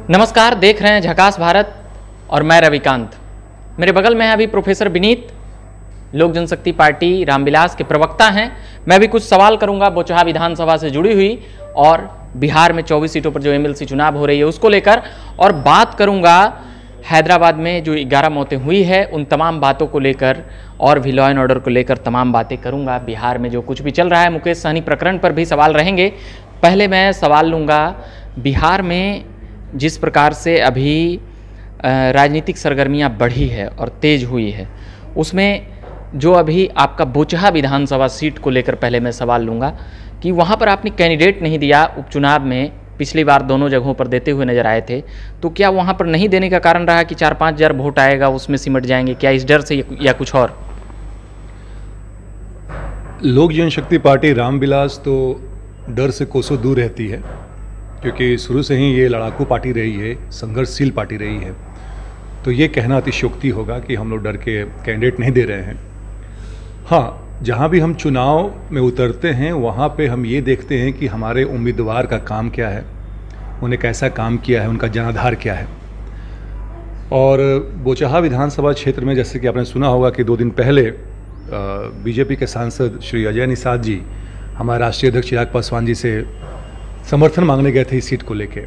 नमस्कार, देख रहे हैं झकास भारत और मैं रविकांत। मेरे बगल में है अभी प्रोफेसर विनीत, लोक जनशक्ति पार्टी रामविलास के प्रवक्ता हैं। मैं भी कुछ सवाल करूंगा बोचहा विधानसभा से जुड़ी हुई और बिहार में 24 सीटों पर जो एमएलसी चुनाव हो रही है उसको लेकर, और बात करूंगा हैदराबाद में जो 11 मौतें हुई है उन तमाम बातों को लेकर, और भी लॉ एंड ऑर्डर को लेकर तमाम बातें करूंगा। बिहार में जो कुछ भी चल रहा है, मुकेश सहनी प्रकरण पर भी सवाल रहेंगे। पहले मैं सवाल लूँगा, बिहार में जिस प्रकार से अभी राजनीतिक सरगर्मियां बढ़ी है और तेज हुई है, उसमें जो अभी आपका बोचहा विधानसभा सीट को लेकर पहले मैं सवाल लूँगा कि वहाँ पर आपने कैंडिडेट नहीं दिया उपचुनाव में। पिछली बार दोनों जगहों पर देते हुए नजर आए थे, तो क्या वहाँ पर नहीं देने का कारण रहा कि 4-5 हज़ार वोट आएगा उसमें सिमट जाएंगे, क्या इस डर से या कुछ और? लोक जनशक्ति पार्टी रामविलास तो डर से कोसों दूर रहती है, क्योंकि शुरू से ही ये लड़ाकू पार्टी रही है, संघर्षशील पार्टी रही है। तो ये कहना अतिशयोक्ति होगा कि हम लोग डर के कैंडिडेट नहीं दे रहे हैं। हाँ, जहाँ भी हम चुनाव में उतरते हैं वहाँ पे हम ये देखते हैं कि हमारे उम्मीदवार का काम क्या है, उन्हें कैसा काम किया है, उनका जनाधार क्या है। और बोचहा विधानसभा क्षेत्र में जैसे कि आपने सुना होगा कि 2 दिन पहले बीजेपी के सांसद श्री अजय निषाद जी हमारे राष्ट्रीय अध्यक्ष चिराग पासवान जी से समर्थन मांगने गए थे इस सीट को लेके।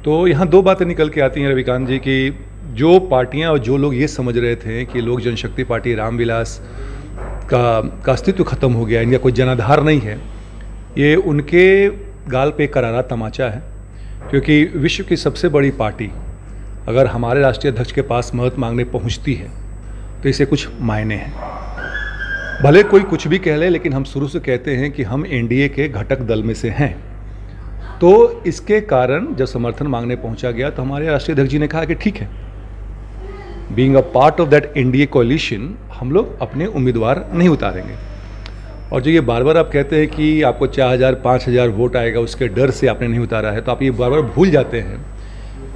तो यहाँ 2 बातें निकल के आती हैं रविकांत जी की, जो पार्टियाँ और जो लोग ये समझ रहे थे कि लोक जनशक्ति पार्टी रामविलास का अस्तित्व खत्म हो गया, इनका कोई जनाधार नहीं है, ये उनके गाल पे करारा तमाचा है। क्योंकि विश्व की सबसे बड़ी पार्टी अगर हमारे राष्ट्रीय अध्यक्ष के पास मदद मांगने पहुंचती है तो इसे कुछ मायने हैं। भले कोई कुछ भी कह ले, लेकिन हम शुरू से कहते हैं कि हम एनडीए के घटक दल में से हैं। तो इसके कारण जब समर्थन मांगने पहुंचा गया तो हमारे राष्ट्रीय अध्यक्ष जी ने कहा कि ठीक है, being a part of that NDA coalition हम लोग अपने उम्मीदवार नहीं उतारेंगे। और जो ये बार बार आप कहते हैं कि आपको 4,000-5,000 वोट आएगा, उसके डर से आपने नहीं उतारा है, तो आप ये बार बार भूल जाते हैं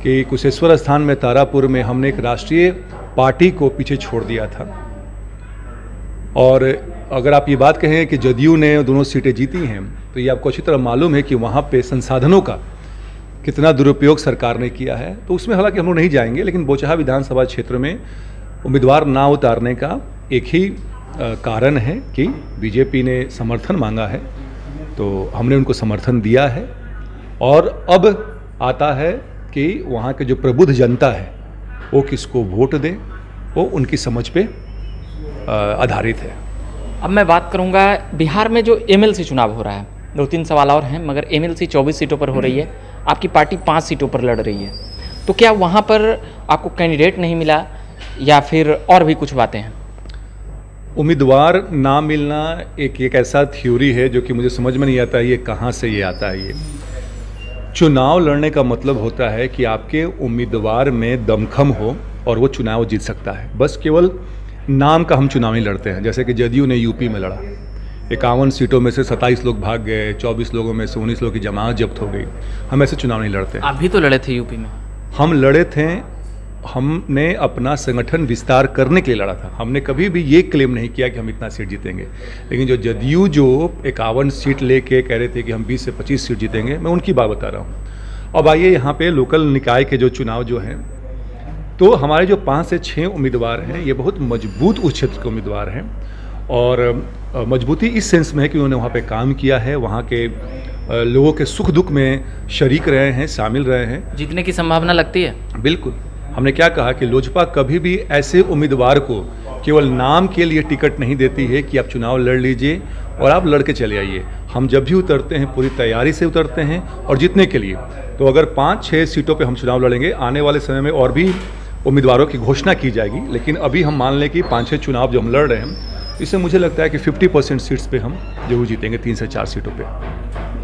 कि कुशेश्वर स्थान में तारापुर में हमने एक राष्ट्रीय पार्टी को पीछे छोड़ दिया था। और अगर आप ये बात कहें कि जदयू ने दोनों सीटें जीती हैं, तो ये आपको अच्छी तरह मालूम है कि वहाँ पे संसाधनों का कितना दुरुपयोग सरकार ने किया है। तो उसमें हालांकि हम लोग नहीं जाएंगे, लेकिन बोचहा विधानसभा क्षेत्र में उम्मीदवार ना उतारने का एक ही कारण है कि बीजेपी ने समर्थन मांगा है, तो हमने उनको समर्थन दिया है। और अब आता है कि वहाँ के जो प्रबुद्ध जनता है वो किसको वोट दे, वो उनकी समझ पे आधारित है। अब मैं बात करूंगा बिहार में जो एमएलसी चुनाव हो रहा है, 2-3 सवाल और हैं, मगर एमएलसी 24 सीटों पर हो रही है, आपकी पार्टी 5 सीटों पर लड़ रही है। तो क्या वहाँ पर आपको कैंडिडेट नहीं मिला या फिर और भी कुछ बातें हैं? उम्मीदवार ना मिलना एक ऐसा थ्योरी है जो कि मुझे समझ में नहीं आता है ये कहाँ से ये आता है। ये चुनाव लड़ने का मतलब होता है कि आपके उम्मीदवार में दमखम हो और वो चुनाव जीत सकता है। बस केवल नाम का हम चुनाव नहीं लड़ते हैं। जैसे कि जदयू ने यूपी में लड़ा, 51 सीटों में से 27 लोग भाग गए, 24 लोगों में से 19 लोगों की जमानत जब्त हो गई। हम ऐसे चुनाव नहीं लड़ते। आप भी तो लड़े थे यूपी में। हम लड़े थे, हमने अपना संगठन विस्तार करने के लिए लड़ा था। हमने कभी भी ये क्लेम नहीं किया कि हम इतना सीट जीतेंगे। लेकिन जो जदयू जो 51 सीट लेके कह रहे थे कि हम 20 से 25 सीट जीतेंगे, मैं उनकी बात बता रहा हूँ। अब आइए यहाँ पे लोकल निकाय के जो चुनाव जो हैं, तो हमारे जो 5 से 6 उम्मीदवार हैं ये बहुत मजबूत उस क्षेत्र के उम्मीदवार हैं। और मजबूती इस सेंस में है कि उन्होंने वहाँ पे काम किया है, वहाँ के लोगों के सुख दुख में शरीक रहे हैं, शामिल रहे हैं। जीतने की संभावना लगती है? बिल्कुल। हमने क्या कहा कि लोजपा कभी भी ऐसे उम्मीदवार को केवल नाम के लिए टिकट नहीं देती है कि आप चुनाव लड़ लीजिए और आप लड़ के चले आइए। हम जब भी उतरते हैं पूरी तैयारी से उतरते हैं और जीतने के लिए। तो अगर 5-6 सीटों पे हम चुनाव लड़ेंगे, आने वाले समय में और भी उम्मीदवारों की घोषणा की जाएगी, लेकिन अभी हम मान लें कि 5-6 चुनाव जो हम लड़ रहे हैं, इससे मुझे लगता है कि 50% सीट्स पे हम जरूर जीतेंगे, 3 से 4 सीटों पे।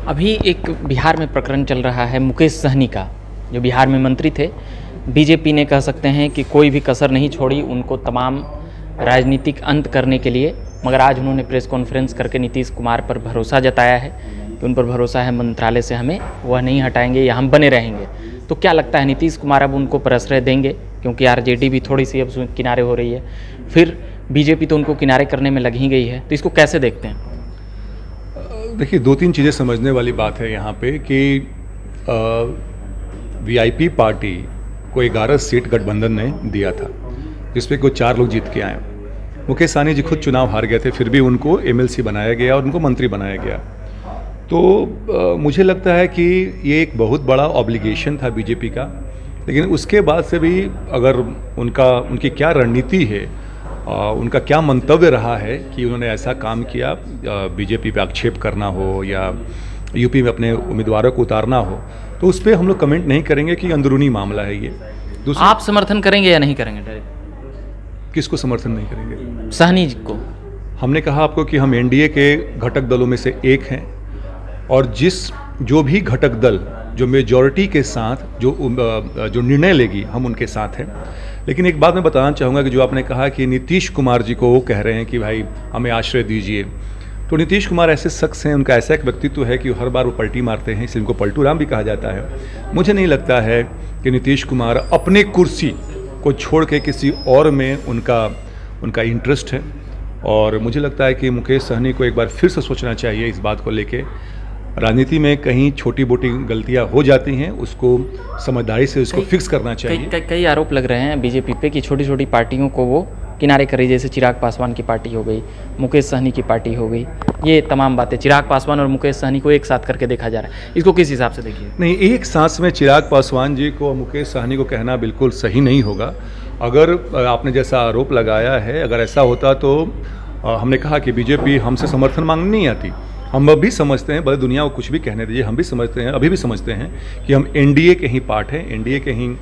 अभी एक बिहार में प्रकरण चल रहा है मुकेश सहनी का, जो बिहार में मंत्री थे। बीजेपी ने कह सकते हैं कि कोई भी कसर नहीं छोड़ी उनको तमाम राजनीतिक अंत करने के लिए, मगर आज उन्होंने प्रेस कॉन्फ्रेंस करके नीतीश कुमार पर भरोसा जताया है कि उन पर भरोसा है, मंत्रालय से हमें वह नहीं हटाएंगे या हम बने रहेंगे। तो क्या लगता है नीतीश कुमार अब उनको प्रश्रय देंगे, क्योंकि आरजेडी भी थोड़ी सी अब किनारे हो रही है, फिर बीजेपी तो उनको किनारे करने में लग ही गई है, तो इसको कैसे देखते हैं? देखिए, 2-3 चीज़ें समझने वाली बात है यहाँ पे कि वीआईपी पार्टी को 11 सीट गठबंधन ने दिया था, जिसपे कोई 4 लोग जीत के आए। मुकेश सहनी जी खुद चुनाव हार गए थे, फिर भी उनको एमएलसी बनाया गया और उनको मंत्री बनाया गया। तो मुझे लगता है कि ये एक बहुत बड़ा ऑब्लिगेशन था बीजेपी का, लेकिन उसके बाद से भी अगर उनकी क्या रणनीति है, उनका क्या मंतव्य रहा है कि उन्होंने ऐसा काम किया, बीजेपी पे आक्षेप करना हो या यूपी में अपने उम्मीदवारों को उतारना हो, तो उस पर हम लोग कमेंट नहीं करेंगे कि अंदरूनी मामला है ये। आप समर्थन करेंगे या नहीं करेंगे? डायरेक्ट किसको समर्थन नहीं करेंगे? सहनी जी को। हमने कहा आपको कि हम एनडीए के घटक दलों में से एक हैं, और जो भी घटक दल जो मेजॉरिटी के साथ जो निर्णय लेगी, हम उनके साथ हैं। लेकिन एक बात मैं बताना चाहूँगा कि जो आपने कहा कि नीतीश कुमार जी को वो कह रहे हैं कि भाई हमें आश्रय दीजिए, तो नीतीश कुमार ऐसे शख्स हैं, उनका ऐसा एक व्यक्तित्व है कि हर बार वो पलटी मारते हैं, इसलिए उनको पलटू राम भी कहा जाता है। मुझे नहीं लगता है कि नीतीश कुमार अपने कुर्सी को छोड़ के किसी और में उनका इंटरेस्ट है, और मुझे लगता है कि मुकेश सहनी को एक बार फिर से सोचना चाहिए इस बात को लेके। राजनीति में कहीं छोटी मोटी गलतियां हो जाती हैं, उसको समझदारी से उसको फिक्स करना चाहिए। कई आरोप लग रहे हैं बीजेपी पे कि छोटी छोटी पार्टियों को वो किनारे कर रही, जैसे चिराग पासवान की पार्टी हो गई, मुकेश सहनी की पार्टी हो गई, ये तमाम बातें चिराग पासवान और मुकेश सहनी को एक साथ करके देखा जा रहा है। इसको किस हिसाब से देखिए? नहीं, एक सांस में चिराग पासवान जी को और मुकेश सहनी को कहना बिल्कुल सही नहीं होगा। अगर आपने जैसा आरोप लगाया है, अगर ऐसा होता तो हमने कहा कि बीजेपी हमसे समर्थन मांगने नहीं आती। हम अब भी समझते हैं, भले दुनिया को कुछ भी कहने दीजिए, हम भी समझते हैं, अभी भी समझते हैं कि हम एनडीए के ही पार्ट हैं, एनडीए के ही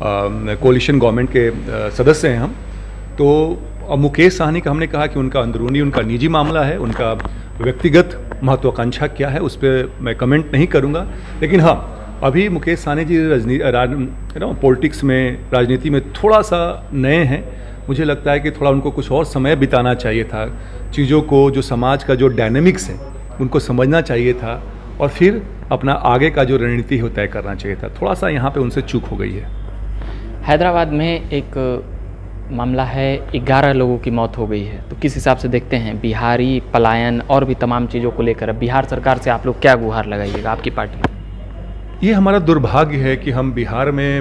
कोलिशन गवर्नमेंट के सदस्य हैं हम। तो मुकेश सहनी का हमने कहा कि उनका अंदरूनी, उनका निजी मामला है, उनका व्यक्तिगत महत्वाकांक्षा क्या है उस पर मैं कमेंट नहीं करूँगा। लेकिन हाँ, अभी मुकेश सहनी जी पॉलिटिक्स में, राजनीति में थोड़ा सा नए हैं। मुझे लगता है कि थोड़ा उनको कुछ और समय बिताना चाहिए था, चीज़ों को, जो समाज का जो डायनेमिक्स है उनको समझना चाहिए था, और फिर अपना आगे का जो रणनीति है तय करना चाहिए था। थोड़ा सा यहाँ पे उनसे चूक हो गई है। हैदराबाद में एक मामला है, 11 लोगों की मौत हो गई है, तो किस हिसाब से देखते हैं बिहारी पलायन और भी तमाम चीज़ों को लेकर? बिहार सरकार से आप लोग क्या गुहार लगाइएगा आपकी पार्टी? ये हमारा दुर्भाग्य है कि हम बिहार में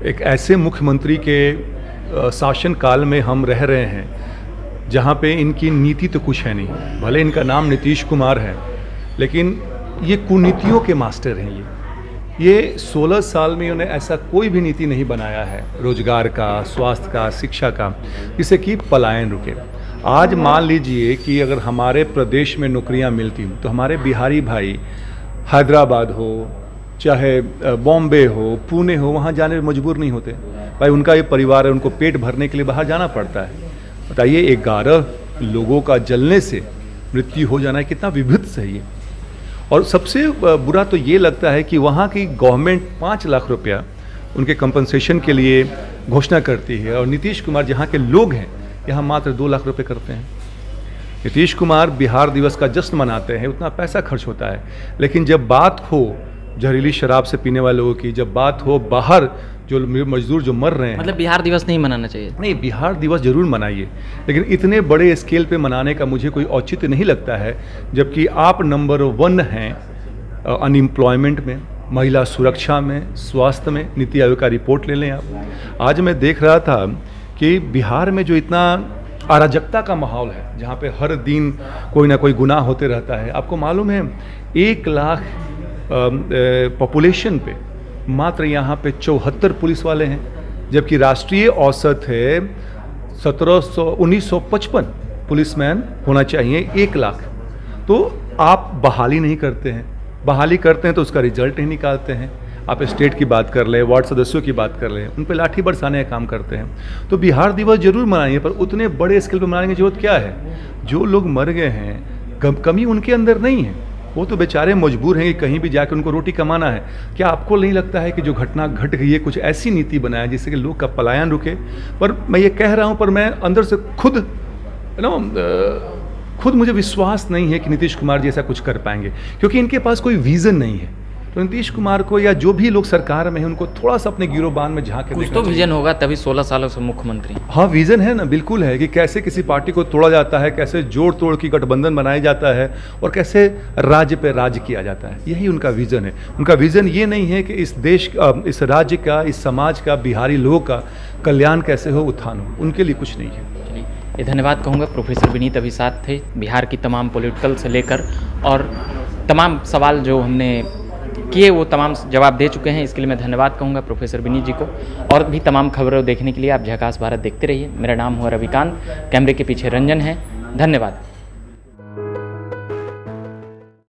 एक ऐसे मुख्यमंत्री के शासनकाल में हम रह रहे हैं जहाँ पे इनकी नीति तो कुछ है नहीं। भले इनका नाम नीतीश कुमार है, लेकिन ये कुनीतियों के मास्टर हैं। ये 16 साल में इन्होंने ऐसा कोई भी नीति नहीं बनाया है, रोजगार का, स्वास्थ्य का, शिक्षा का, जिससे कि पलायन रुके। आज मान लीजिए कि अगर हमारे प्रदेश में नौकरियां मिलती तो हमारे बिहारी भाई हैदराबाद हो, चाहे बॉम्बे हो, पुणे हो, वहाँ जाने में मजबूर नहीं होते। भाई उनका ये परिवार है, उनको पेट भरने के लिए बाहर जाना पड़ता है। बताइए, 11 लोगों का जलने से मृत्यु हो जाना है, कितना विभत्स है ये। और सबसे बुरा तो ये लगता है कि वहाँ की गवर्नमेंट 5 लाख रुपया उनके कंपनसेशन के लिए घोषणा करती है, और नीतीश कुमार जहाँ के लोग हैं यहाँ मात्र 2 लाख रुपये करते हैं। नीतीश कुमार बिहार दिवस का जश्न मनाते हैं, उतना पैसा खर्च होता है, लेकिन जब बात हो जहरीली शराब से पीने वाले लोगों की, जब बात हो बाहर जो मजदूर जो मर रहे हैं, मतलब बिहार दिवस नहीं मनाना चाहिए? नहीं, बिहार दिवस जरूर मनाइए, लेकिन इतने बड़े स्केल पे मनाने का मुझे कोई औचित्य नहीं लगता है, जबकि आप नंबर 1 हैं अनएम्प्लॉयमेंट में, महिला सुरक्षा में, स्वास्थ्य में। नीति आयोग का रिपोर्ट ले लें आप। आज मैं देख रहा था कि बिहार में जो इतना अराजकता का माहौल है, जहाँ पे हर दिन कोई ना कोई गुनाह होते रहता है। आपको मालूम है 1 लाख पॉपुलेशन पे मात्र यहाँ पे 74 पुलिस वाले हैं, जबकि राष्ट्रीय औसत है 1955 पुलिसमैन होना चाहिए 1 लाख। तो आप बहाली नहीं करते हैं, बहाली करते हैं तो उसका रिजल्ट नहीं निकालते हैं। आप स्टेट की बात कर लें, वार्ड सदस्यों की बात कर लें, उन पर लाठी बरसाने का काम करते हैं। तो बिहार दिवस जरूर मनाइए, पर उतने बड़े स्केल पर मनाने की जरूरत क्या है? जो लोग मर गए हैं, कमी उनके अंदर नहीं है, वो तो बेचारे मजबूर हैं कि कहीं भी जाकर उनको रोटी कमाना है। क्या आपको नहीं लगता है कि जो घटना घट गई है, कुछ ऐसी नीति बनाए जिससे कि लोग का पलायन रुके? पर मैं ये कह रहा हूँ, पर मैं अंदर से खुद मुझे विश्वास नहीं है कि नीतीश कुमार जी ऐसा कुछ कर पाएंगे, क्योंकि इनके पास कोई विज़न नहीं है। तो नीतीश कुमार को या जो भी लोग सरकार में हैं उनको थोड़ा सा अपने गिरोबान में झांक के कुछ देखना तो चाहिए। विजन होगा, तभी 16 सालों से मुख्यमंत्री। हाँ, विजन है ना, बिल्कुल है कि कैसे किसी पार्टी को तोड़ा जाता है, कैसे जोड़ तोड़ की गठबंधन बनाया जाता है और कैसे राज्य पे राज किया जाता है। यही उनका विजन है। उनका विजन ये नहीं है कि इस देश इस राज्य का, इस समाज का, बिहारी लोगों का कल्याण कैसे हो, उत्थान हो, उनके लिए कुछ नहीं है। ये धन्यवाद कहूँगा। प्रोफेसर विनीत अभी साथ थे, बिहार की तमाम पॉलिटिकल से लेकर और तमाम सवाल जो हमने किए वो तमाम जवाब दे चुके हैं। इसके लिए मैं धन्यवाद कहूँगा प्रोफेसर विनीत जी को। और भी तमाम खबरों देखने के लिए आप झकास भारत देखते रहिए। मेरा नाम हुआ रविकांत, कैमरे के पीछे रंजन है। धन्यवाद।